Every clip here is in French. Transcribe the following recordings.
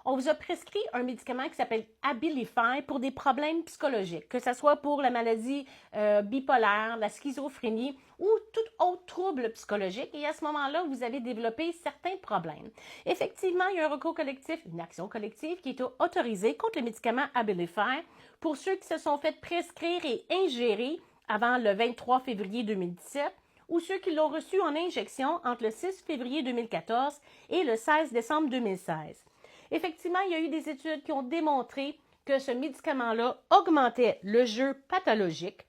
on vous a prescrit un médicament qui s'appelle Abilify pour des problèmes psychologiques, que ce soit pour la maladie bipolaire, la schizophrénie ou tout autre trouble psychologique. Et à ce moment-là, vous avez développé certains problèmes. Effectivement, il y a un recours collectif, une action collective qui est autorisée contre le médicament Abilify pour ceux qui se sont fait prescrire et ingérer avant le 23 février 2017 ou ceux qui l'ont reçu en injection entre le 6 février 2014 et le 16 décembre 2016. Effectivement, il y a eu des études qui ont démontré que ce médicament-là augmentait le jeu pathologique,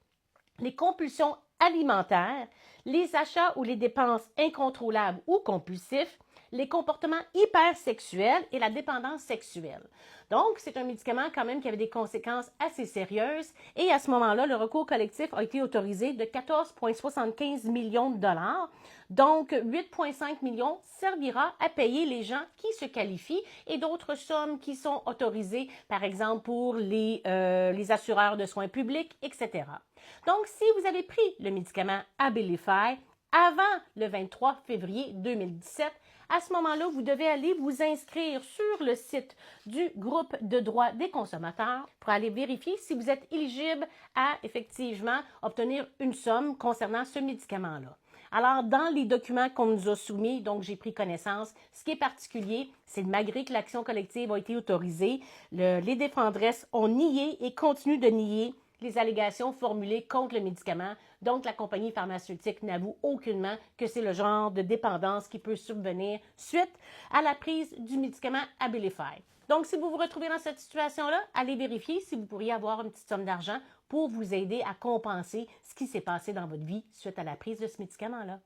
les compulsions alimentaires, les achats ou les dépenses incontrôlables ou compulsifs, les comportements hypersexuels et la dépendance sexuelle. Donc, c'est un médicament quand même qui avait des conséquences assez sérieuses et à ce moment-là, le recours collectif a été autorisé de 14,75 millions de dollars. Donc, 8,5 millions servira à payer les gens qui se qualifient et d'autres sommes qui sont autorisées, par exemple pour les assureurs de soins publics, etc. Donc, si vous avez pris le médicament Abilify avant le 23 février 2017, à ce moment-là, vous devez aller vous inscrire sur le site du groupe de droit des consommateurs pour aller vérifier si vous êtes éligible à effectivement obtenir une somme concernant ce médicament-là. Alors, dans les documents qu'on nous a soumis, donc j'ai pris connaissance, ce qui est particulier, c'est que malgré que l'action collective a été autorisée, les défendresses ont nié et continuent de nier les allégations formulées contre le médicament. Donc, la compagnie pharmaceutique n'avoue aucunement que c'est le genre de dépendance qui peut survenir suite à la prise du médicament Abilify. Donc, si vous vous retrouvez dans cette situation-là, allez vérifier si vous pourriez avoir une petite somme d'argent pour vous aider à compenser ce qui s'est passé dans votre vie suite à la prise de ce médicament-là.